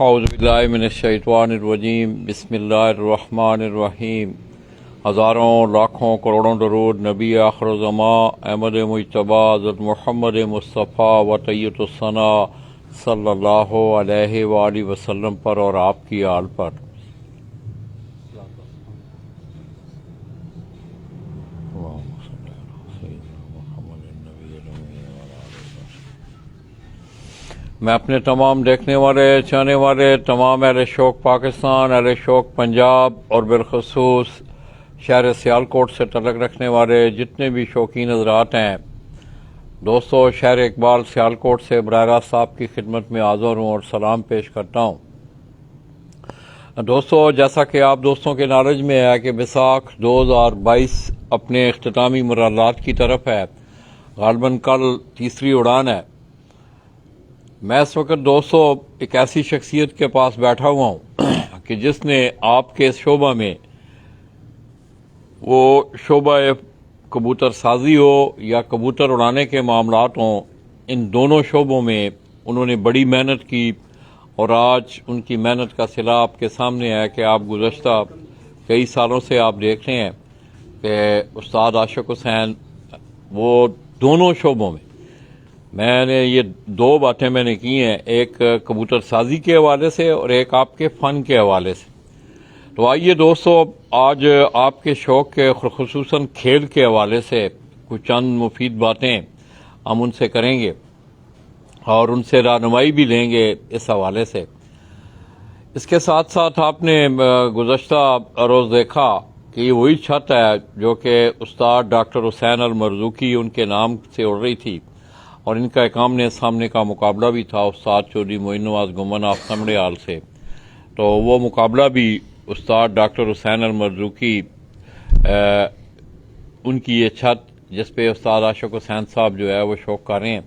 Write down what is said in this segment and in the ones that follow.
اعوذ باللہ من الشیطان الرجیم بسم اللہ الرحمن الرحیم۔ ہزاروں لاکھوں کروڑوں درود نبی آخر زمان احمد مجتبیٰ حضرت محمد مصطفیٰ و طیب الثنا صلی اللہ علیہ وآلہ وسلم پر اور آپ کی آل پر۔ میں اپنے تمام دیکھنے والے چاہنے والے تمام اہل شوق پاکستان، اہل شوق پنجاب اور بالخصوص شہر سیالکوٹ سے تعلق رکھنے والے جتنے بھی شوقین حضرات ہیں، دوستو شہر اقبال سیالکوٹ سے براہ راست آپ کی خدمت میں حاضر ہوں اور سلام پیش کرتا ہوں۔ دوستو جیسا کہ آپ دوستوں کے نالج میں ہے کہ بیساکھ 2022 اپنے اختتامی مرحلات کی طرف ہے، غالباً کل تیسری اڑان ہے۔ میں اس وقت دوستو ایک ایسی شخصیت کے پاس بیٹھا ہوا ہوں کہ جس نے آپ کے اس شعبہ میں، وہ شعبہ کبوتر سازی ہو یا کبوتر اڑانے کے معاملات ہوں، ان دونوں شعبوں میں انہوں نے بڑی محنت کی، اور آج ان کی محنت کا صلہ آپ کے سامنے ہے کہ آپ گزشتہ کئی سالوں سے آپ دیکھ رہے ہیں کہ استاد عاشق حسین وہ دونوں شعبوں میں نے یہ دو باتیں میں نے کی ہیں، ایک کبوتر سازی کے حوالے سے اور ایک آپ کے فن کے حوالے سے۔ تو آئیے دوستو آج آپ کے شوق کے خصوصاً کھیل کے حوالے سے کچھ چند مفید باتیں ہم ان سے کریں گے اور ان سے رہنمائی بھی لیں گے اس حوالے سے۔ اس کے ساتھ ساتھ آپ نے گزشتہ روز دیکھا کہ یہ وہی چھت ہے جو کہ استاد ڈاکٹر حسین المرزوقی ان کے نام سے اڑ رہی تھی، اور ان کا ایک آمنے سامنے کا مقابلہ بھی تھا استاد چودھری معین نواز گمن آف سمڑے آل سے۔ تو وہ مقابلہ بھی استاد ڈاکٹر حسین المرزوقی ان کی یہ چھت جس پہ استاد عاشق حسین صاحب جو ہے وہ شوق کر رہے ہیں،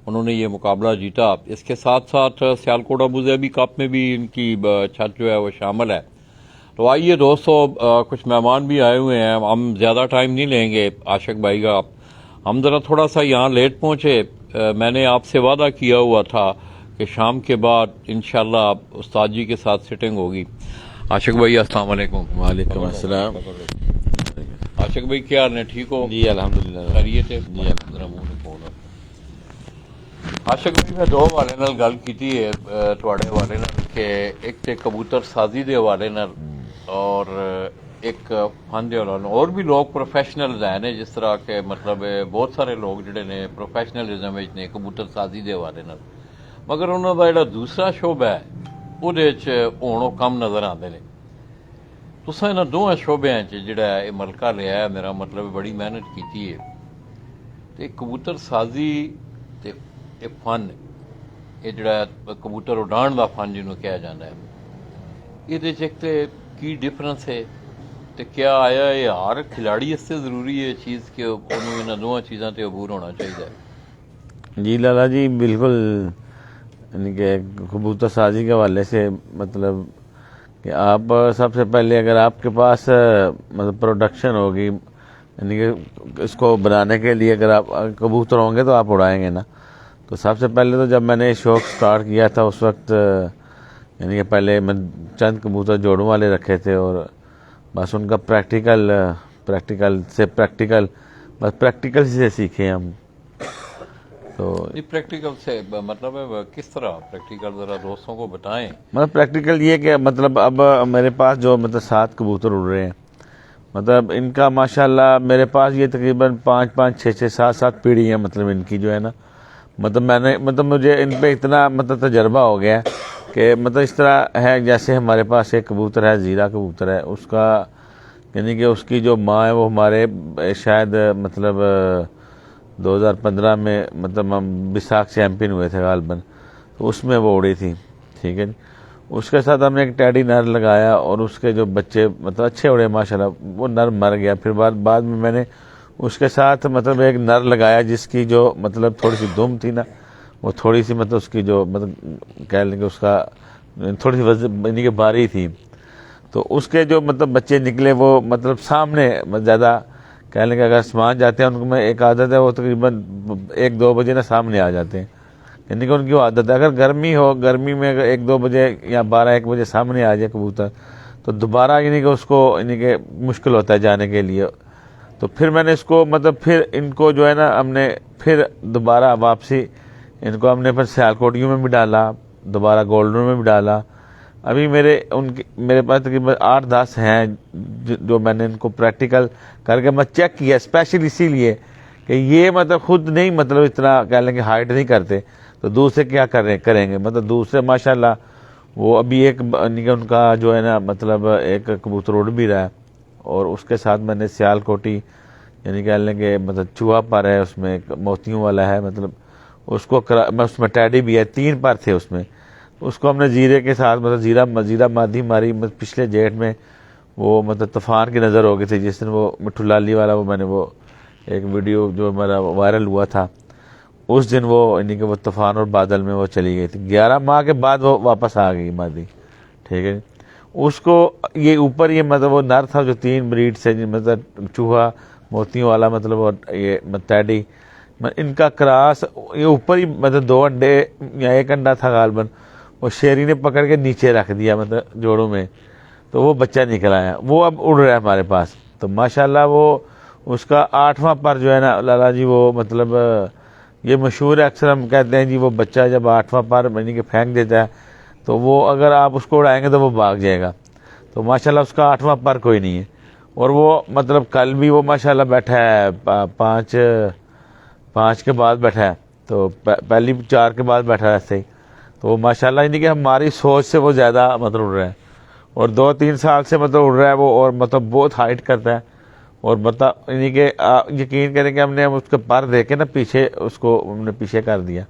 انہوں نے یہ مقابلہ جیتا۔ اس کے ساتھ ساتھ سیالکوٹ ابوظہبی کپ میں بھی ان کی چھت جو ہے وہ شامل ہے۔ تو آئیے دوستو کچھ مہمان بھی آئے ہوئے ہیں، ہم زیادہ ٹائم نہیں لیں گے عاشق بھائی کا، ہم ذرا تھوڑا سا یہاں لیٹ پہنچے۔ میں نے آپ سے وعدہ کیا ہوا تھا کہ شام کے بعد انشاءاللہ استاد جی کے ساتھ سٹنگ ہوگی۔ عاشق بھائی السلام علیکم۔ وعلیکم السلام۔ عاشق بھائی کیا حال ہے، ٹھیک ہو؟ جی الحمدللہ خیریت ہے؟ جی الحمدللہ۔ عاشق بھائی میں دو حوالے نال گل کیتی ہے تواڈے حوالے نال کہ ایک تے کبوتر سازی دے حوالے نال اور ایک فن دے حوالے نال، اور بھی لوگ پروفیشنل ہیں نے، جس طرح کہ مطلب بہت سارے لوگ جڑے نے پروفیشنلزم وچ نے کبوتر سازی دے حوالے نال، مگر انہاں دا جڑا دوسرا شعبہ ہے اودے وچ ہن او کم نظر آندے نے۔ تساں انہاں دوواں شعبیاں وچ جڑا ہے ملکہ لیا ہے، میرا مطلب بڑی محنت کیتی ہے، تے کبوتر سازی تے اے فن، یہ جڑا کبوتر اڈان دا فن جنوں کہا جانا ہے، یہ ایک تے کی ڈفرنس ہے، تے کیا آیا یہ ہر کھلاڑی اس سے ضروری ہے چیز کہ انہوں انہاں دونوں چیزاں تے عبور ہونا چاہیے؟ جی لالا جی بالکل، یعنی کہ کبوتر سازی کے حوالے سے مطلب کہ آپ سب سے پہلے اگر آپ کے پاس مطلب پروڈکشن ہوگی، یعنی کہ اس کو بنانے کے لیے اگر آپ کبوتر ہوں گے تو آپ اڑائیں گے نا۔ تو سب سے پہلے تو جب میں نے شوق سٹارٹ کیا تھا اس وقت یعنی کہ پہلے میں چند کبوتر جوڑوں والے رکھے تھے، اور بس ان کا پریکٹیکل بس پریکٹیکل سے سیکھے ہم۔ تو پریکٹیکل سے مطلب کس طرح پریکٹیکل، ذرا دوستوں کو بتائیں۔ مطلب پریکٹیکل یہ کہ مطلب اب میرے پاس جو مطلب 7 کبوتر اڑ رہے ہیں، مطلب ان کا ماشاءاللہ میرے پاس یہ تقریباً 5 6 7 پیڑھی ہیں، مطلب ان کی جو ہے نا، مطلب میں نے مطلب مجھے ان پہ اتنا مطلب تجربہ ہو گیا ہے کہ مطلب اس طرح ہے جیسے ہمارے پاس ایک کبوتر ہے، زیرہ کبوتر ہے، اس کا یعنی کہ اس کی جو ماں ہے وہ ہمارے شاید مطلب 2015 میں مطلب ہم بیساکھ چیمپئن ہوئے تھے غالباً، تو اس میں وہ اڑی تھی، ٹھیک ہے جی۔ اس کے ساتھ ہم نے ایک ٹیڈی نر لگایا، اور اس کے جو بچے مطلب اچھے اڑے ماشاءاللہ، وہ نر مر گیا۔ پھر بعد میں نے اس کے ساتھ مطلب ایک نر لگایا جس کی جو مطلب تھوڑی سی دم تھی نا، وہ تھوڑی سی مطلب اس کی جو مطلب کہہ لیں کہ اس کا تھوڑی سی وزن یعنی کہ بھاری تھی، تو اس کے جو مطلب بچے نکلے وہ مطلب سامنے زیادہ کہہ لیں کہ اگر سمان جاتے ہیں ان کو میں ایک عادت ہے وہ تقریباً 1 2 بجے نا سامنے آ جاتے ہیں، یعنی کہ ان کی وہ عادت ہے. اگر گرمی ہو, گرمی میں اگر 1-2 بجے یا 12-1 بجے سامنے آ جائے کبوتر تو دوبارہ یعنی کہ اس کو یعنی کہ مشکل ہوتا ہے جانے کے لیے. تو پھر میں نے اس کو مطلب پھر ان کو جو ہے نا ہم نے پھر دوبارہ واپسی ان کو ہم نے پھر سیالکوٹیوں میں بھی ڈالا, دوبارہ گولڈن میں بھی ڈالا. ابھی میرے پاس تقریباً 8-10 ہیں جو میں نے ان کو پریکٹیکل کر کے میں چیک کیا, اسپیشل اسی لیے کہ یہ مطلب خود نہیں مطلب اتنا کہہ لیں کہ ہائٹ نہیں کرتے, تو دوسرے کیا کریں گے. مطلب دوسرے ماشاءاللہ وہ ابھی ایک ان کا جو ہے نا مطلب ایک کبوتر اڑ بھی رہا ہے, اور اس کے ساتھ میں نے سیالکوٹی یعنی کہہ لیں کہ مطلب چوہا پر ہے, اس میں ایک موتیوں والا ہے, مطلب اس کو اس میں ٹیڈی بھی ہے, 3 پر تھے اس میں. اس کو ہم نے زیرے کے ساتھ مطلب زیرہ مادی ماری. پچھلے جیٹ میں وہ مطلب طوفان کی نظر ہو گئی تھی جس دن وہ مٹھو لالی والا وہ میں نے وہ ایک ویڈیو جو ہمارا وائرل ہوا تھا, اس دن وہ یعنی کہ وہ طوفان اور بادل میں وہ چلی گئی تھی. 11 ماہ کے بعد وہ واپس آ گئی مادی. ٹھیک ہے, اس کو یہ اوپر یہ مطلب وہ نر تھا جو 3 بریڈ سے مطلب چوہا موتیوں والا مطلب اور یہ ٹیڈی ان کا کراس, یہ اوپر ہی مطلب 2 انڈے یا 1 انڈا تھا غالباً, وہ شیری نے پکڑ کے نیچے رکھ دیا مطلب جوڑوں میں, تو وہ بچہ نکل آیا. وہ اب اڑ رہا ہے ہمارے پاس. تو ماشاءاللہ وہ اس کا 8واں پر جو ہے نا لالا جی وہ مطلب یہ مشہور ہے, اکثر ہم کہتے ہیں جی وہ بچہ جب 8واں پر یعنی کہ پھینک دیتا ہے تو وہ اگر آپ اس کو اڑائیں گے تو وہ بھاگ جائے گا. تو ماشاءاللہ اس کا 8واں پر کوئی نہیں ہے, اور وہ مطلب کل بھی وہ ماشاءاللہ بیٹھا ہے 5 کے بعد بیٹھا ہے, تو پہلی 4 کے بعد بیٹھا ہے ایسے ہی. تو وہ ماشاءاللہ یعنی کہ ہماری سوچ سے وہ زیادہ مطلب اڑ رہا ہے, اور 2-3 سال سے مطلب اڑ رہا ہے وہ, اور مطلب بہت ہائٹ کرتا ہے. اور یعنی کہ یقین کریں کہ ہم نے اس کے پر دیکھے نا پیچھے, اس کو ہم نے پیچھے کر دیا.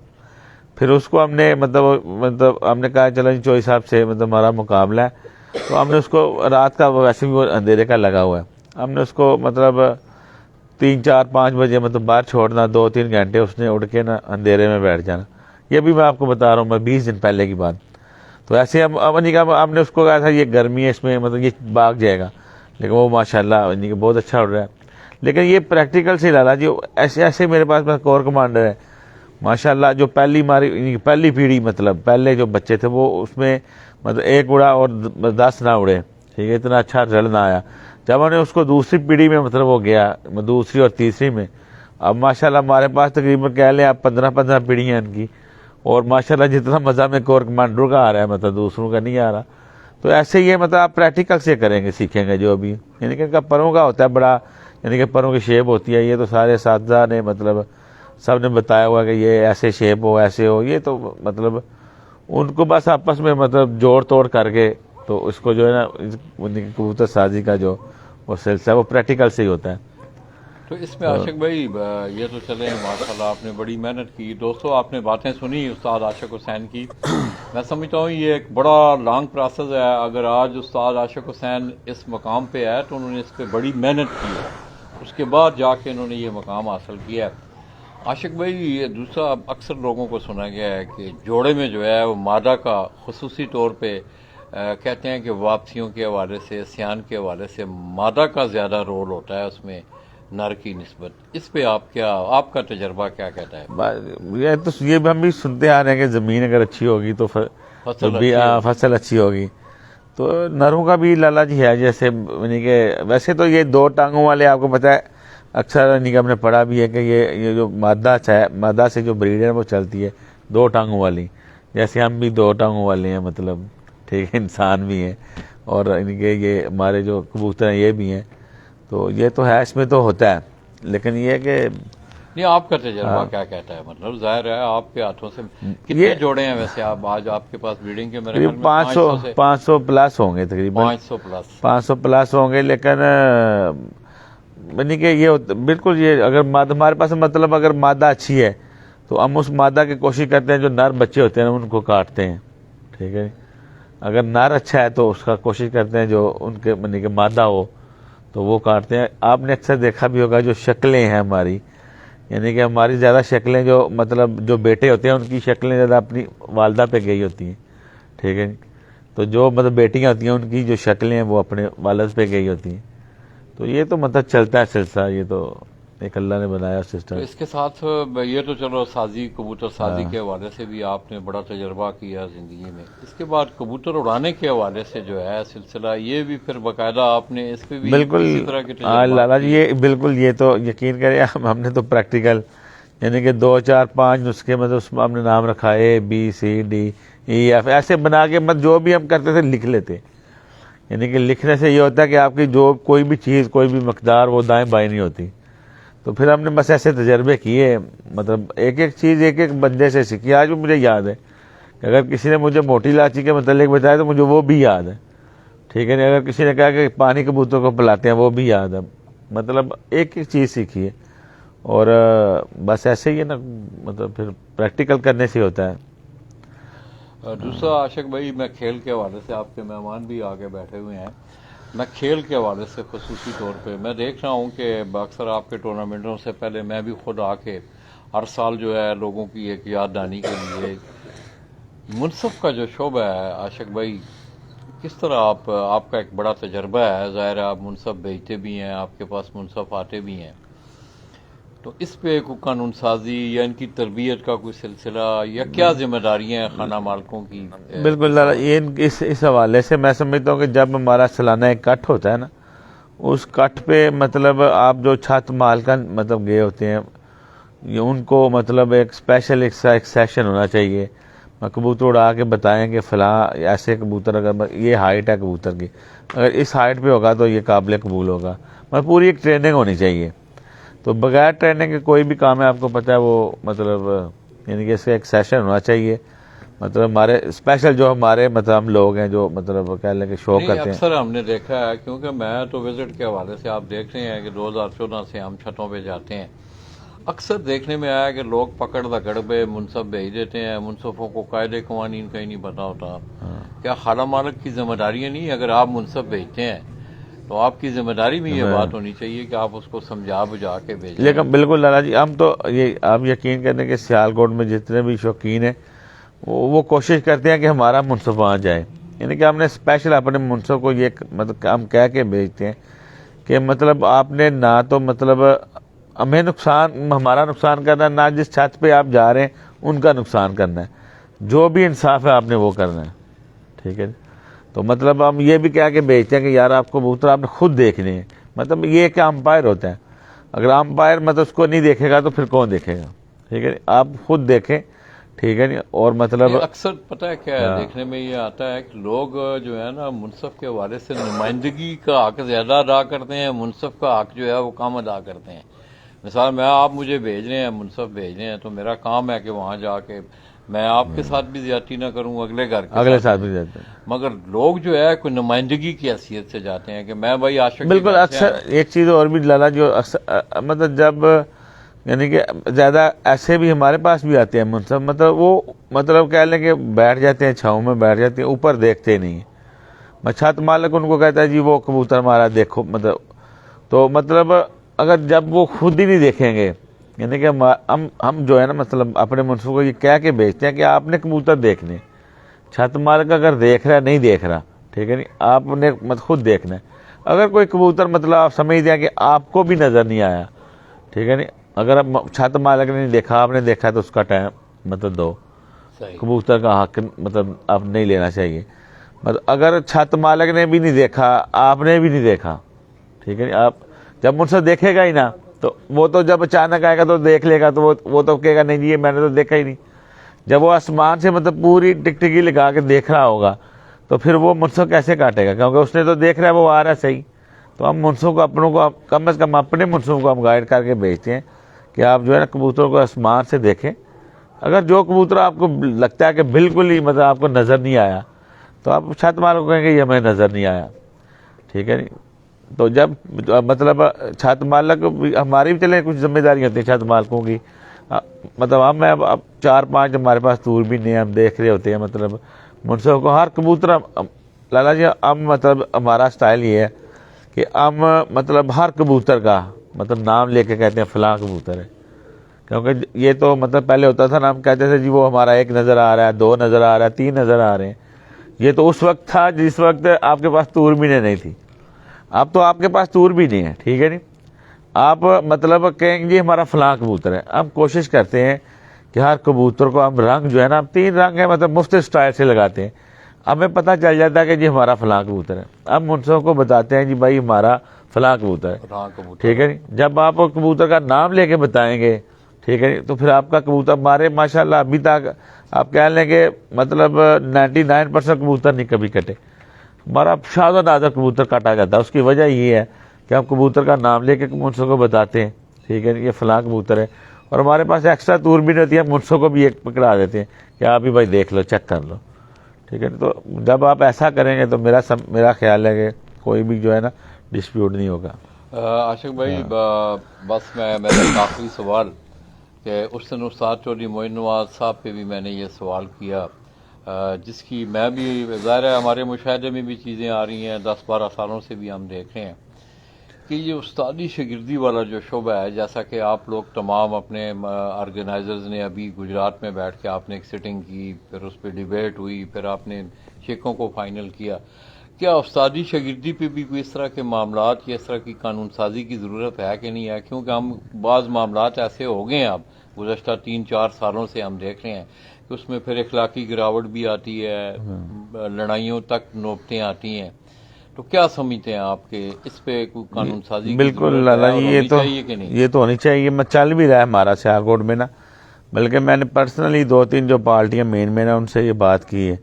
پھر اس کو ہم نے مطلب ہم نے کہا چلو جی چوئی صاحب سے مطلب ہمارا مقابلہ ہے, تو ہم نے اس کو رات کا ویسے بھی وہ اندھیرے کا لگا ہوا ہے, ہم نے اس کو مطلب 3-4-5 بجے مطلب باہر چھوڑنا, 2-3 گھنٹے اس نے اڑ کے نا اندھیرے میں بیٹھ جانا. یہ بھی میں آپ کو بتا رہا ہوں, میں 20 دن پہلے کی بات. تو ایسے ہم نے اس کو کہا تھا یہ گرمی ہے اس میں مطلب یہ بھاگ جائے گا, لیکن وہ ماشاءاللہ یعنی کہ بہت اچھا اڑ رہا ہے. لیکن یہ پریکٹیکل سے لالا جی ایسے میرے پاس کور کمانڈر ہے ماشاءاللہ, جو پہلی پیڑھی مطلب پہلے جو بچے تھے وہ اس میں مطلب 1 اڑا اور 10 نہ اڑے. ٹھیک ہے, اتنا اچھا رزلٹ نہ آیا. جب ہم نے اس کو دوسری پیڑھی میں مطلب وہ گیا, دوسری اور تیسری میں, اب ماشاءاللہ ہمارے پاس تقریباً کہہ لیں آپ 15 پیڑھی ہیں ان کی, اور ماشاءاللہ جتنا مزہ میں کور کمانڈر کا آ رہا ہے مطلب دوسروں کا نہیں آ رہا. تو ایسے یہ مطلب آپ پریکٹیکل سے کریں گے, سیکھیں گے جو بھی یعنی کہ ان کا پروں کا ہوتا ہے بڑا, یعنی کہ پروں کی شیپ ہوتی ہے. یہ تو سارے اساتذہ نے مطلب سب نے بتایا ہوا کہ یہ ایسے شیپ ہو ایسے ہو, یہ تو مطلب ان کو بس آپس میں مطلب جوڑ توڑ کر کے تو اس کو جو ہے نا کبوتر سازی کا جو وہ سلسلہ وہ پریکٹیکل سے ہی ہوتا ہے. تو اس میں عاشق بھائی یہ تو چلیں ماشاءاللہ آپ نے بڑی محنت کی. دوستو آپ نے باتیں سنی استاد عاشق حسین کی, میں سمجھتا ہوں یہ ایک بڑا لانگ پروسیس ہے. اگر آج استاد عاشق حسین اس مقام پہ ہے تو انہوں نے اس پہ بڑی محنت کی ہے, اس کے بعد جا کے انہوں نے یہ مقام حاصل کیا ہے. عاشق بھائی یہ دوسرا اکثر لوگوں کو سنا گیا ہے کہ جوڑے میں جو ہے وہ مادہ کا خصوصی طور پہ کہتے ہیں کہ واپسیوں کے حوالے سے سیان کے حوالے سے مادہ کا زیادہ رول ہوتا ہے اس میں نر کی نسبت. اس پہ آپ کا تجربہ کیا کہتا ہے؟ یہ بھی ہم بھی سنتے آ رہے ہیں کہ زمین اگر اچھی ہوگی تو فصل اچھی ہوگی. تو نروں کا بھی لالا جی ہے جیسے یعنی کہ ویسے تو یہ 2 ٹانگوں والے آپ کو پتہ ہے اکثر یعنی کہ ہم نے پڑھا بھی ہے کہ یہ جو مادہ سے جو بریڈ ہے وہ چلتی ہے 2 ٹانگوں والی. جیسے ہم بھی 2 ٹانگوں والے ہیں مطلب, ٹھیک ہے, انسان بھی ہیں, اور یعنی کہ یہ ہمارے جو کبوتر ہیں یہ بھی ہیں. تو یہ تو ہے, اس میں تو ہوتا ہے, لیکن یہ کہ نہیں آپ کا تجربہ کیا کہتا ہے؟ مطلب ظاہر ہے آپ کے ہاتھوں سے کتنے جوڑے ہیں ویسے آج آپ کے پاس بریڈنگ کے؟ میرے خیال میں 500 پلس ہوں گے, تقریباً 500 پلس ہوں گے. لیکن یعنی کہ یہ بالکل یہ اگر ہمارے پاس مطلب اگر مادہ اچھی ہے تو ہم اس مادہ کی کوشش کرتے ہیں جو نر بچے ہوتے ہیں ان کو کاٹتے ہیں. ٹھیک ہے, اگر نر اچھا ہے تو اس کا کوشش کرتے ہیں جو ان کے یعنی کہ مادہ ہو تو وہ کاٹتے ہیں. آپ نے اکثر دیکھا بھی ہوگا جو شکلیں ہیں ہماری, یعنی کہ ہماری زیادہ شکلیں جو مطلب جو بیٹے ہوتے ہیں ان کی شکلیں زیادہ اپنی والدہ پہ گئی ہوتی ہیں. ٹھیک ہے, تو جو مطلب بیٹیاں ہوتی ہیں ان کی جو شکلیں ہیں وہ اپنے والد پہ گئی ہوتی ہیں. تو یہ تو مطلب چلتا ہے سلسلہ, یہ تو ایک اللہ نے بنایا سسٹم. تو اس کے ساتھ یہ تو چلو سازی کبوتر سازی کے حوالے سے بھی آپ نے بڑا تجربہ کیا زندگی میں. اس کے بعد کبوتر اڑانے کے حوالے سے جو ہے سلسلہ، یہ بھی پھر باقاعدہ آپ نے اس پہ بھی بالکل. اسی طرح کے ہاں لالا جی یہ بالکل، یہ تو یقین کریں ہم نے تو پریکٹیکل یعنی کہ 2 4 5 نسخے مطلب اس میں ہم نے نام رکھا ABCDEF ایسے بنا کے مطلب جو بھی ہم کرتے تھے لکھ لیتے. یعنی کہ لکھنے سے یہ ہوتا ہے کہ آپ کی جو کوئی بھی چیز کوئی بھی مقدار وہ دائیں بائیں نہیں ہوتی. تو پھر ہم نے بس ایسے تجربے کیے، مطلب ایک ایک چیز ایک ایک بندے سے سیکھی. آج بھی مجھے یاد ہے کہ اگر کسی نے مجھے موٹی الائچی کے متعلق بتایا تو مجھے وہ بھی یاد ہے. ٹھیک ہے. اگر کسی نے کہا کہ پانی کبوتر کو پلاتے ہیں وہ بھی یاد ہے. مطلب ایک ایک چیز سیکھی ہے. اور بس ایسے ہی ہے نا، مطلب پھر پریکٹیکل کرنے سے ہوتا ہے. دوسرا عاشق بھائی، میں کھیل کے حوالے سے، آپ کے مہمان بھی آگے بیٹھے ہوئے ہیں، میں کھیل کے حوالے سے خصوصی طور پہ میں دیکھ رہا ہوں کہ اکثر آپ کے ٹورنامنٹوں سے پہلے میں بھی خود آ کے ہر سال جو ہے لوگوں کی ایک یاد دہانی کے لیے منصف کا جو شعبہ ہے عاشق بھائی، کس طرح آپ کا ایک بڑا تجربہ ہے، ظاہر ہے آپ منصف بھیجتے بھی ہیں، آپ کے پاس منصف آتے بھی ہیں، تو اس پہ کوئی قانون سازی یا ان کی تربیت کا کوئی سلسلہ یا کیا ذمہ داریاں ہیں خانہ مالکوں کی؟ بالکل لالا، یہ اس حوالے سے میں سمجھتا ہوں کہ جب ہمارا سالانہ ایک کٹ ہوتا ہے نا، اس کٹ پہ مطلب آپ جو چھت مالکان مطلب گئے ہوتے ہیں ان کو مطلب ایک اسپیشل ایک سیشن ہونا چاہیے. کبوتر اڑا کے بتائیں کہ فلاں ایسے کبوتر اگر یہ ہائٹ ہے کبوتر کی، اگر اس ہائٹ پہ ہوگا تو یہ قابل قبول ہوگا. مطلب پوری ایک ٹریننگ ہونی چاہیے. تو بغیر ٹریننگ کے کوئی بھی کام ہے آپ کو پتہ ہے وہ مطلب یعنی کہ اس کا ایک سیشن ہونا چاہیے. مطلب ہمارے اسپیشل جو ہمارے مطلب ہم لوگ ہیں جو مطلب کہہ لیں کہ شو کرتے ہیں. اکثر ہم نے دیکھا ہے، کیونکہ میں تو وزٹ کے حوالے سے آپ دیکھ رہے ہیں کہ 2014 سے ہم چھتوں پہ جاتے ہیں، اکثر دیکھنے میں آیا کہ لوگ پکڑ دکڑ پہ منصف بھیج دیتے ہیں. منصفوں کو قاعدے قوانین کا ہی نہیں پتا ہوتا. کیا خانہ مالک کی ذمہ داریاں نہیں؟ اگر آپ منصف بھیجتے ہیں تو آپ کی ذمہ داری میں یہ بات ہونی چاہیے کہ آپ اس کو سمجھا بجھا کے بھیجیں. لیکن بالکل لالا جی، ہم تو یہ آپ یقین کرنے کہ سیالکوٹ میں جتنے بھی شوقین ہیں وہ کوشش کرتے ہیں کہ ہمارا منصف وہاں جائے. یعنی کہ ہم نے اسپیشل اپنے منصف کو یہ مطلب ہم کہہ کے بھیجتے ہیں کہ مطلب آپ نے نہ تو مطلب ہمیں نقصان، ہمارا نقصان کرنا ہے، نہ جس چھت پہ آپ جا رہے ہیں ان کا نقصان کرنا ہے. جو بھی انصاف ہے آپ نے وہ کرنا ہے. ٹھیک ہے جی. تو مطلب ہم یہ بھی کہہ کے بھیجتے ہیں کہ یار آپ کو کبوتر آپ نے خود دیکھنے ہیں. مطلب یہ کہ امپائر ہوتا ہے، اگر امپائر مطلب اس کو نہیں دیکھے گا تو پھر کون دیکھے گا؟ ٹھیک ہے. آپ خود دیکھیں. ٹھیک ہے. اور مطلب اکثر پتہ ہے کیا ہے دیکھنے میں یہ آتا ہے کہ لوگ جو ہے نا منصف کے حوالے سے نمائندگی کا حق زیادہ ادا کرتے ہیں، منصف کا حق جو ہے وہ کم ادا کرتے ہیں. مثال میں آپ مجھے بھیج رہے ہیں، منصف بھیج رہے ہیں، تو میرا کام ہے کہ وہاں جا کے میں آپ کے ساتھ بھی زیادتی نہ کروں، اگلے گھر کے اگلے ساتھ بھی جاتے ہیں. مگر لوگ جو ہے کوئی نمائندگی کی حیثیت سے جاتے ہیں کہ میں بھائی عاشق. بالکل. اکثر ایک چیز اور بھی لالا جو مطلب جب یعنی کہ زیادہ ایسے بھی ہمارے پاس بھی آتے ہیں منصف، مطلب وہ مطلب کہہ لیں کہ بیٹھ جاتے ہیں چھاؤں میں، بیٹھ جاتے ہیں، اوپر دیکھتے نہیں ہیں. میں چھت مالک ان کو کہتا ہے جی وہ کبوتر ہمارا دیکھو، مطلب تو مطلب اگر جب وہ خود ہی نہیں دیکھیں گے، یعنی کہ ہم جو ہے نا مطلب اپنے منصف کو یہ کہہ کے بھیجتے ہیں کہ آپ نے کبوتر دیکھنے. چھت مالک اگر دیکھ رہا ہے نہیں دیکھ رہا، ٹھیک ہے نہیں، آپ نے خود دیکھنا ہے. اگر کوئی کبوتر مطلب آپ سمجھتے ہیں کہ آپ کو بھی نظر نہیں آیا، ٹھیک ہے نہیں، اگر چھت مالک نے نہیں دیکھا، آپ نے دیکھا تو اس کا ٹائم مطلب دو. کبوتر کا حق مطلب آپ نہیں لینا چاہیے. مطلب اگر چھت مالک نے بھی نہیں دیکھا، آپ نے بھی نہیں دیکھا، ٹھیک ہے. آپ جب منصف دیکھے گا ہی نا، تو وہ تو جب اچانک آئے گا تو دیکھ لے گا، تو وہ تو کہے گا نہیں جی یہ میں نے تو دیکھا ہی نہیں. جب وہ آسمان سے مطلب پوری ٹکٹکی لگا کے دیکھ رہا ہوگا تو پھر وہ منصف کیسے کاٹے گا؟ کیونکہ اس نے تو دیکھ رہا ہے، وہ آ رہا ہے صحیح. تو ہم منصف کو اپنوں کو کم از کم اپنے منصف کو ہم گائیڈ کر کے بھیجتے ہیں کہ آپ جو ہے نا کبوتروں کو آسمان سے دیکھیں. اگر جو کبوتر آپ کو لگتا ہے کہ بالکل ہی مطلب آپ کو نظر نہیں آیا، تو آپ چھت مالک کو کہیں گے یہ ہمیں نظر نہیں آیا. ٹھیک ہے نہیں. تو جب مطلب چھت مالک ہماری بھی چلیں کچھ ذمہ داری ہوتی ہیں چھت مالکوں کی. مطلب ہم اب 4-5 ہمارے پاس دور بھی نہیں، ہم دیکھ رہے ہوتے ہیں مطلب منصف کو ہر کبوتر. لالا جی ہم مطلب ہمارا سٹائل یہ ہے کہ ہم مطلب ہر کبوتر کا مطلب نام لے کے کہتے ہیں فلاں کبوتر ہے. کیونکہ یہ تو مطلب پہلے ہوتا تھا نا، ہم کہتے تھے جی وہ ہمارا 1 نظر آ رہا ہے، 2 نظر آ رہا ہے، 3 نظر آ رہے ہیں. یہ تو اس وقت تھا جس وقت آپ کے پاس دوربینیں نہیں تھی. اب تو آپ کے پاس دوربین ہے، ٹھیک ہے نہیں. آپ مطلب کہیں گے ہمارا فلاں کبوتر ہے. ہم کوشش کرتے ہیں کہ ہر کبوتر کو ہم رنگ جو ہے نا، 3 رنگ ہے مطلب مختلف سٹائل سے لگاتے ہیں. ہمیں پتہ چل جاتا ہے کہ جی ہمارا فلاں کبوتر ہے. ہم منصفوں کو بتاتے ہیں جی بھائی ہمارا فلاں کبوتر ہے. ہاں کبوتر. ٹھیک ہے جی. جب آپ کبوتر کا نام لے کے بتائیں گے، ٹھیک ہے جی، تو پھر آپ کا کبوتر ہمارے ماشاءاللہ ابھی تک آپ کہہ لیں کہ مطلب 99% کبوتر نہیں کبھی کٹے. ہمارا شاذ و نادر کبوتر کاٹا جاتا ہے. اس کی وجہ یہ ہے کہ ہم کبوتر کا نام لے کے منصفوں کو بتاتے ہیں، ٹھیک ہے، یہ فلاں کبوتر ہے. اور ہمارے پاس ایکسٹرا دور بھی نہیں ہوتی ہے، منصفوں کو بھی ایک پکڑا دیتے ہیں کہ آپ ہی بھائی دیکھ لو، چیک کر لو. ٹھیک ہے. تو جب آپ ایسا کریں گے تو میرا خیال ہے کہ کوئی بھی جو ہے نا ڈسپیوٹ نہیں ہوگا. عاشق بھائی بس میرا آخری سوال کہ اس دن استاد چودھری معین نواز صاحب پہ بھی میں نے یہ سوال کیا، جس کی میں بھی ظاہر ہے ہمارے مشاہدے میں بھی چیزیں آ رہی ہیں، 10-12 سالوں سے بھی ہم دیکھ رہے ہیں کہ یہ استادی شاگردی والا جو شعبہ ہے، جیسا کہ آپ لوگ تمام اپنے آرگنائزرز نے ابھی گجرات میں بیٹھ کے آپ نے ایک سٹنگ کی، پھر اس پہ ڈیبیٹ ہوئی، پھر آپ نے شیخوں کو فائنل کیا. کیا استادی شاگردی پہ بھی کوئی اس طرح کے معاملات یا اس طرح کی قانون سازی کی ضرورت ہے کہ نہیں ہے؟ کیونکہ ہم بعض معاملات ایسے ہو گئے ہیں اب گزشتہ 3-4 سالوں سے ہم دیکھ رہے ہیں کہ اس میں پھر اخلاقی گراوٹ بھی آتی ہے، لڑائیوں تک نوبتیں آتی ہیں. تو کیا سمجھتے ہیں آپ کہ اس پہ کوئی قانون سازی کی بالکل ضرورت ہے اور یہ ہونی تو چاہیے کہ نہیں؟ یہ تو ہونی چاہیے. میں چل بھی رہا ہے ہمارا سیالکوٹ میں نا، بلکہ میں نے پرسنلی 2-3 جو پارٹیاں مین ہیں ان سے یہ بات کی ہے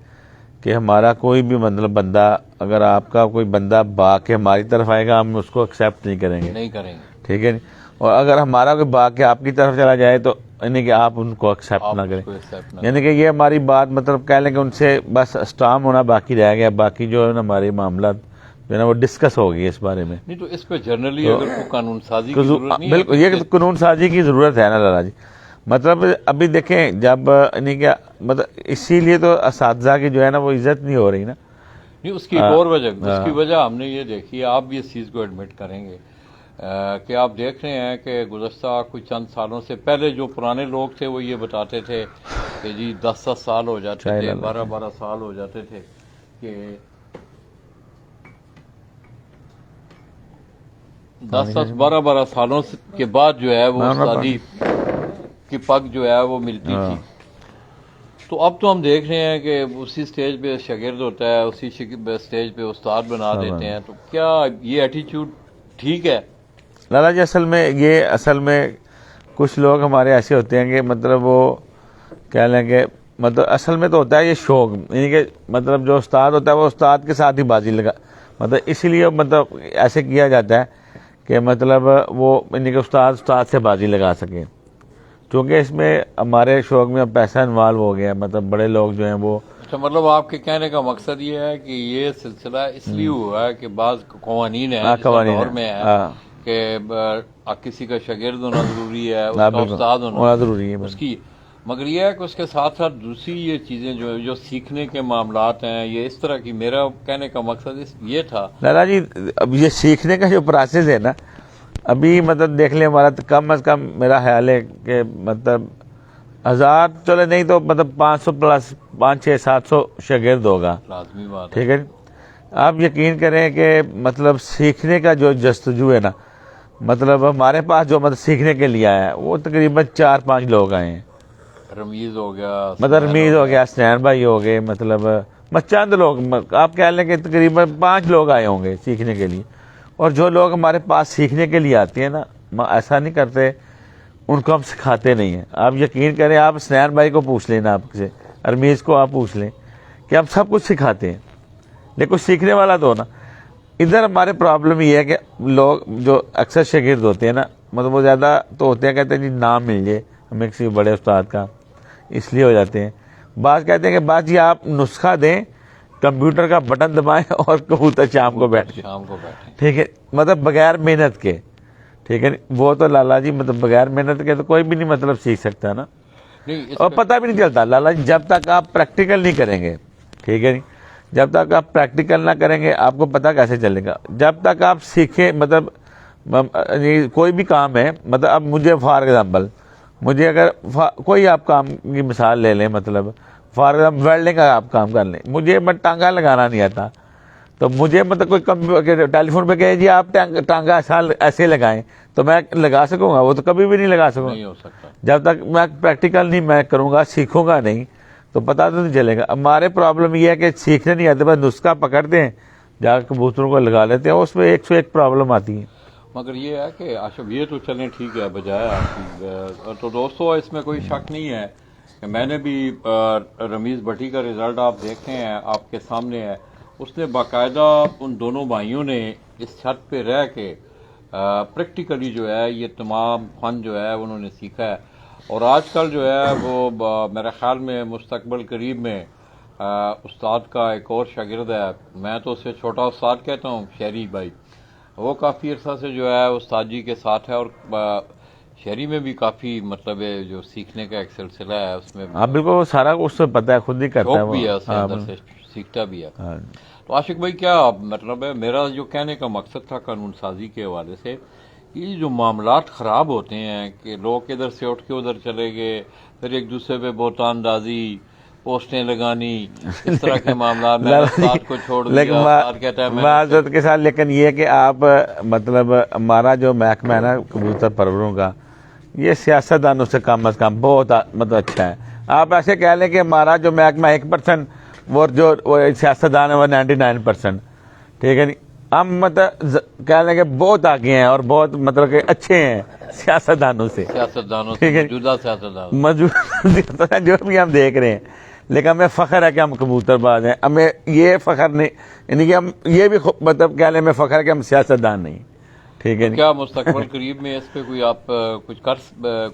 کہ ہمارا کوئی بھی مطلب بندہ، اگر آپ کا کوئی بندہ با کے ہماری طرف آئے گا ہم اس کو ایکسیپٹ نہیں کریں گے. نہیں کریں گے. ٹھیک ہے. اور اگر ہمارا کوئی با کے آپ کی طرف چلا جائے تو یعنی کہ آپ ان کو ایکسیپٹ نہ کریں. اس کو accept نہ یعنی کہ یہ ہماری بات مطلب کہہ لیں کہ ان سے بس اسٹام ہونا باقی رہ گیا، باقی جو ہے نا ہمارے معاملات جو ہے نا وہ ڈسکس ہو گئی اس بارے میں. نہیں تو اس پہ جنرلی اگر کوئی قانون سازی کی ضرورت نہیں بالکل یہ قانون سازی کی ضرورت ہے نا لالا جی. مطلب ابھی دیکھیں جب نہیں کیا مطلب اسی لیے تو اساتذہ کی جو ہے نا وہ عزت نہیں ہو رہی نا. نہیں اس کی ایک اور وجہ، اس کی وجہ ہم نے یہ دیکھی ہے، آپ بھی اس چیز کو ایڈمٹ کریں گے کہ آپ دیکھ رہے ہیں کہ گزشتہ کچھ چند سالوں سے پہلے جو پرانے لوگ تھے وہ یہ بتاتے تھے کہ جی 10 سال ہو جاتے تھے، 12 سال ہو جاتے تھے کہ 12 سالوں کے بعد جو ہے وہ استادی کی پگ جو ہے وہ ملتی تھی. تو اب تو ہم دیکھ رہے ہیں کہ اسی سٹیج پہ شاگرد ہوتا ہے، اسی سٹیج پہ استاد بنا دیتے ہیں. تو کیا یہ ایٹیچیوڈ ٹھیک ہے؟ لالا جی اصل میں کچھ لوگ ہمارے ایسے ہوتے ہیں کہ مطلب وہ کہہ لیں کہ مطلب اصل میں تو ہوتا ہے یہ شوق، یعنی کہ مطلب جو استاد ہوتا ہے وہ استاد کے ساتھ ہی بازی لگا، مطلب اسی لیے مطلب ایسے کیا جاتا ہے کہ مطلب وہ یعنی کہ استاد سے بازی لگا سکیں. چونکہ اس میں ہمارے شوق میں پیسہ انوالو ہو گیا، مطلب بڑے لوگ جو ہیں وہ. اچھا، مطلب آپ کے کہنے کا مقصد یہ ہے کہ یہ سلسلہ اس لیے ہوا ہے کہ بعض قوانین ہیں دور میں ہے کہ کسی کا شاگرد ہونا ضروری ہے، اس کا استاد ہونا ضروری ہے اس کی، مگر یہ ہے کہ اس کے ساتھ ساتھ دوسری یہ چیزیں جو سیکھنے کے معاملات ہیں یہ اس طرح کی. میرا کہنے کا مقصد یہ تھا لالا جی اب یہ سیکھنے کا جو پروسیس ہے نا ابھی مطلب دیکھ لیں ہمارا کم از کم میرا خیال ہے کہ مطلب 1000 چلے نہیں تو مطلب 500 پلس 500-600-700 شاگرد ہوگا. لازمی بات ٹھیک ہے. آپ یقین کریں کہ مطلب سیکھنے کا جو جستجو ہے نا مطلب ہمارے پاس جو مطلب سیکھنے کے لیے آیا ہے وہ تقریباً 4-5 لوگ آئے ہیں. رمیز ہو گیا، مطلب رمیز ہو گیا، حسنین بھائی ہو گئے، مطلب چند لوگ آپ کہہ لیں کہ تقریباً 5 لوگ آئے ہوں گے سیکھنے کے لیے. اور جو لوگ ہمارے پاس سیکھنے کے لیے آتے ہیں نا ایسا نہیں کرتے، ان کو ہم سکھاتے نہیں ہیں. آپ یقین کریں، آپ حسنین بھائی کو پوچھ لینا، آپ سے رمیز کو آپ پوچھ لیں کہ ہم سب کچھ سکھاتے ہیں لیکن سیکھنے والا تو نا. ادھر ہمارے پرابلم یہ ہے کہ لوگ جو اکثر شاگرد ہوتے ہیں نا مطلب وہ زیادہ تو ہوتے ہیں کہتے ہیں جی نام مل جائے ہمیں کسی بڑے استاد کا، اس لیے ہو جاتے ہیں. بعض کہتے ہیں کہ بعض جی آپ نسخہ دیں، کمپیوٹر کا بٹن دبائیں اور کبوتر شام کو بیٹھیں. ٹھیک ہے، مطلب بغیر محنت کے. ٹھیک ہے، وہ تو لالا جی مطلب بغیر محنت کے تو کوئی بھی نہیں مطلب سیکھ سکتا نا. اور پتہ بھی نہیں چلتا لالا جی جب تک آپ پریکٹیکل نہیں کریں گے. ٹھیک ہے، جب تک آپ پریکٹیکل نہ کریں گے آپ کو پتہ کیسے چلے گا. جب تک آپ سیکھیں مطلب کوئی بھی کام ہے، مطلب اب مجھے فار ایگزامپل مجھے اگر کوئی آپ کام کی مثال لے لیں، مطلب فار ایگزامپل ویلڈنگ کا آپ کام کر لیں، مجھے ٹانگا لگانا نہیں آتا تو مجھے مطلب کوئی ٹیلی فون پہ کہے جی آپ ٹانگا ایسے لگائیں تو میں لگا سکوں گا؟ وہ تو کبھی بھی نہیں لگا سکوں نہیں گا ہو سکتا. جب تک میں پریکٹیکل نہیں میں کروں گا، سیکھوں گا نہیں تو پتہ تو نہیں چلے گا. ہمارے پرابلم یہ ہے کہ سیکھنے نہیں آتے، بس نسخہ پکڑتے ہیں جا کے کبوتروں کو لگا لیتے ہیں، اس میں 101 پرابلم آتی ہیں. مگر یہ ہے کہ آشف یہ تو چلیں ٹھیک ہے بجائے آپ کی. تو دوستو اس میں کوئی شک نہیں ہے کہ میں نے بھی رمیز بھٹی کا رزلٹ آپ دیکھتے ہیں، آپ کے سامنے ہے. اس نے باقاعدہ ان دونوں بھائیوں نے اس چھت پہ رہ کے پریکٹیکلی جو ہے یہ تمام فن جو ہے انہوں نے سیکھا ہے. اور آج کل جو ہے وہ میرے خیال میں مستقبل قریب میں استاد کا ایک اور شاگرد ہے، میں تو اسے چھوٹا استاد کہتا ہوں، شہری بھائی. وہ کافی عرصہ سے جو ہے استاد جی کے ساتھ ہے، اور شہری میں بھی کافی مطلب ہے جو سیکھنے کا ایک سلسلہ ہے اس میں ہاں بالکل، وہ سارا اس سے پتہ ہے، خود ہی کرتا ہے شوق وہ. بھی ہے، اسے اندر سے سیکھتا بھی ہے. تو عاشق بھائی کیا مطلب ہے، میرا جو کہنے کا مقصد تھا قانون سازی کے حوالے سے، یہ جو معاملات خراب ہوتے ہیں کہ لوگ ادھر سے اٹھ کے ادھر چلے گئے، پھر ایک دوسرے پہ بہتان اندازی، پوسٹیں لگانی، اس طرح کے معاملات. میں استاد کو چھوڑ دیا، استاد کہتا ہے معذرت کے ساتھ، لیکن یہ کہ آپ مطلب ہمارا جو محکمہ ہے نا کبوتر پروروں کا، یہ سیاستدانوں سے کم از کم بہت مطلب اچھا ہے. آپ ایسے کہہ لیں کہ ہمارا جو محکمہ 1% وہ جو سیاستدان ہے وہ 99%، ٹھیک ہے نہیں. ہم مطلب کہہ لیں کہ بہت آگے ہیں اور بہت مطلب کہ اچھے ہیں سیاستدانوں سے، سیاستدانوں سے، موجودہ سیاستدان موجود جو بھی ہم دیکھ رہے ہیں. لیکن ہمیں فخر ہے کہ ہم کبوتر باز ہیں. ہمیں یہ فخر نہیں، یعنی کہ ہم یہ بھی مطلب کہہ لیں ہمیں فخر ہے کہ ہم سیاستدان نہیں، ٹھیک ہے. کیا مستقبل قریب میں اس پہ کوئی آپ کچھ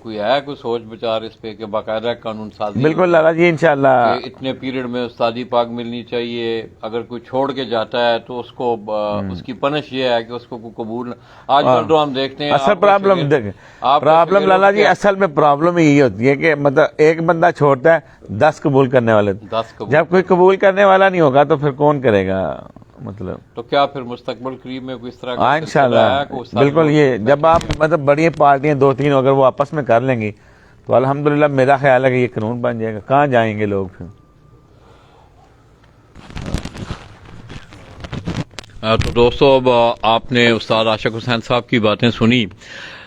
کوئی ہے کوئی سوچ بچار اس پہ کہ باقاعدہ قانون سازی؟ بالکل لالا جی، انشاءاللہ اتنے پیریڈ میں استادی پاک ملنی چاہیے. اگر کوئی چھوڑ کے جاتا ہے تو اس کو اس کی پنش یہ ہے کہ اس کو کوئی قبول. آج کل تو ہم دیکھتے ہیں اصل پرابلم لالا جی، اصل میں پرابلم یہی ہوتی ہے کہ مطلب ایک بندہ چھوڑتا ہے 10 قبول کرنے والے، 10 جب کوئی قبول کرنے والا نہیں ہوگا تو پھر کون کرے گا مطلب. تو کیا پھر مستقبل قریب میں کوئی اس طرح ہاں انشاءاللہ بالکل. یہ جب آپ مطلب بڑی پارٹیاں 2-3 اگر وہ آپس میں کر لیں گی تو الحمدللہ میرا خیال ہے کہ یہ قانون بن جائے گا. کہاں جائیں گے لوگ پھر؟ تو دوستو اب آپ نے استاد عاشق حسین صاحب کی باتیں سنی.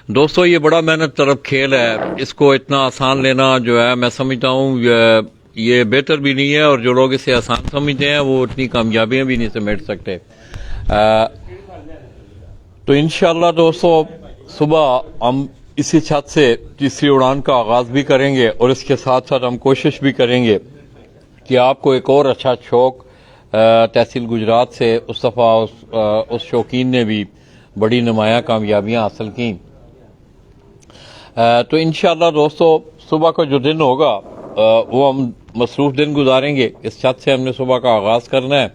دوستو یہ بڑا محنت طلب کھیل ہے، اس کو اتنا آسان لینا جو ہے میں سمجھتا ہوں یہ بہتر بھی نہیں ہے، اور جو لوگ اسے آسان سمجھتے ہیں وہ اتنی کامیابیاں بھی نہیں سمیٹ سکتے. تو انشاءاللہ دوستو صبح ہم اسی چھت سے تیسری اڑان کا آغاز بھی کریں گے، اور اس کے ساتھ ساتھ ہم کوشش بھی کریں گے کہ آپ کو ایک اور اچھا شوق تحصیل گجرات سے اس دفعہ اس شوقین نے بھی بڑی نمایاں کامیابیاں حاصل کیں. تو انشاءاللہ دوستو صبح کا جو دن ہوگا وہ ہم مصروف دن گزاریں گے. اس چھت سے ہم نے صبح کا آغاز کرنا ہے،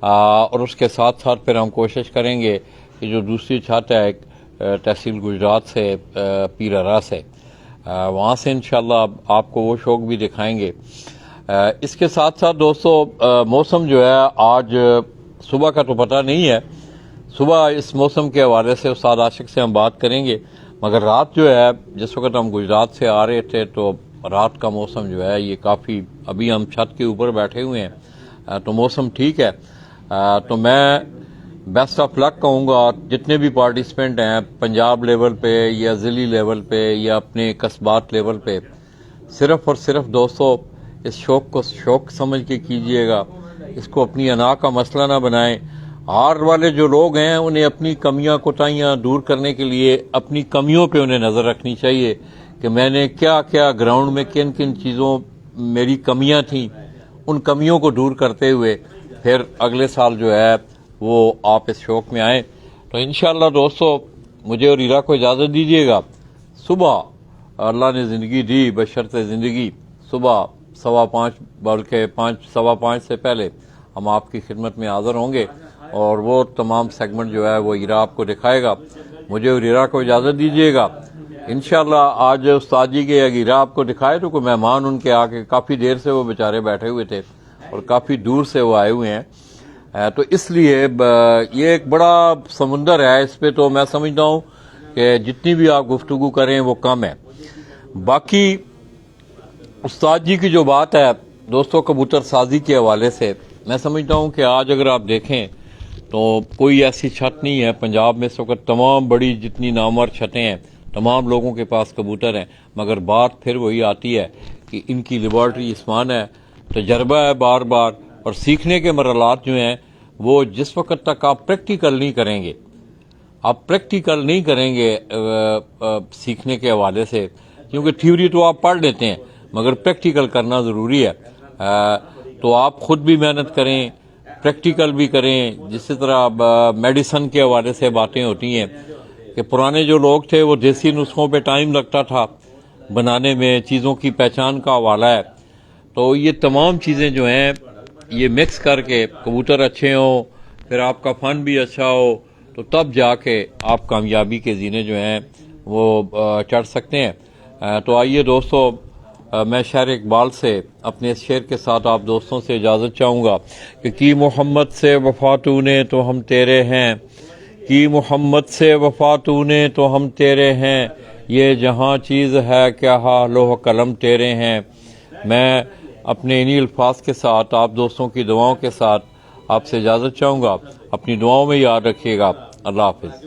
اور اس کے ساتھ ساتھ پھر ہم کوشش کریں گے کہ جو دوسری چھت ہے تحصیل گجرات سے پیر ہرا سے، وہاں سے انشاءاللہ آپ کو وہ شوق بھی دکھائیں گے. اس کے ساتھ ساتھ دوستو موسم جو ہے آج صبح کا تو پتہ نہیں ہے، صبح اس موسم کے حوالے سے استاد عاشق سے ہم بات کریں گے. مگر رات جو ہے جس وقت ہم گجرات سے آ رہے تھے تو رات کا موسم جو ہے یہ کافی، ابھی ہم چھت کے اوپر بیٹھے ہوئے ہیں تو موسم ٹھیک ہے. تو میں بیسٹ آف لک کہوں گا جتنے بھی پارٹیسپینٹ ہیں پنجاب لیول پہ یا ضلعی لیول پہ یا اپنے قصبات لیول پہ، صرف اور صرف دوستو اس شوق کو شوق سمجھ کے کیجئے گا، اس کو اپنی انا کا مسئلہ نہ بنائیں. ہار والے جو لوگ ہیں انہیں اپنی کمیاں کوتاہیاں دور کرنے کے لیے اپنی کمیوں پہ انہیں نظر رکھنی چاہیے کہ میں نے کیا کیا گراؤنڈ میں کن کن چیزوں میری کمیاں تھیں، ان کمیوں کو دور کرتے ہوئے پھر اگلے سال جو ہے وہ آپ اس شوق میں آئیں. تو انشاءاللہ دوستو مجھے اور ہیرا کو اجازت دیجیے گا. صبح اللہ نے زندگی دی، بشرط زندگی صبح 5:15 بلکہ 5:15 سے پہلے ہم آپ کی خدمت میں حاضر ہوں گے، اور وہ تمام سیگمنٹ جو ہے وہ ہیرا آپ کو دکھائے گا. مجھے اور ہیرا کو اجازت دیجیے گا. انشاءاللہ آج استاد جی کے ہیرا آپ کو دکھائے تو کوئی مہمان ان کے آ کے کافی دیر سے وہ بیچارے بیٹھے ہوئے تھے اور کافی دور سے وہ آئے ہوئے ہیں. تو اس لیے یہ ایک بڑا سمندر ہے، اس پہ تو میں سمجھتا ہوں کہ جتنی بھی آپ گفتگو کریں وہ کم ہے. باقی استاد جی کی جو بات ہے دوستوں کبوتر سازی کے حوالے سے، میں سمجھتا ہوں کہ آج اگر آپ دیکھیں تو کوئی ایسی چھت نہیں ہے پنجاب میں اس وقت، تمام بڑی جتنی نامور چھتیں ہیں تمام لوگوں کے پاس کبوتر ہیں، مگر بات پھر وہی آتی ہے کہ ان کی لیبارٹری عثمان ہے، تجربہ ہے بار بار، اور سیکھنے کے مرحلات جو ہیں وہ جس وقت تک آپ پریکٹیکل نہیں کریں گے، آپ پریکٹیکل نہیں کریں گے سیکھنے کے حوالے سے، کیونکہ تھیوری تو آپ پڑھ لیتے ہیں مگر پریکٹیکل کرنا ضروری ہے، تو آپ خود بھی محنت کریں، پریکٹیکل بھی کریں۔ جس طرح میڈیسن کے حوالے سے باتیں ہوتی ہیں کہ پرانے جو لوگ تھے وہ دیسی نسخوں پہ ٹائم لگتا تھا بنانے میں، چیزوں کی پہچان کا حوالہ ہے، تو یہ تمام چیزیں جو ہیں یہ مکس کر کے کبوتر اچھے ہوں، پھر آپ کا فن بھی اچھا ہو، تو تب جا کے آپ کامیابی کے زینے جو ہیں وہ چڑھ سکتے ہیں۔ تو آئیے دوستو، میں شاعر اقبال سے اپنے اس شعر کے ساتھ آپ دوستوں سے اجازت چاہوں گا کہ کی محمد سے وفا تو نے تو ہم تیرے ہیں، کی محمد سے وفا تو نے تو ہم تیرے ہیں، یہ جہاں چیز ہے کیا لوح قلم تیرے ہیں۔ میں اپنے انہی الفاظ کے ساتھ آپ دوستوں کی دعاؤں کے ساتھ آپ سے اجازت چاہوں گا، اپنی دعاؤں میں یاد رکھیے گا۔ اللہ حافظ۔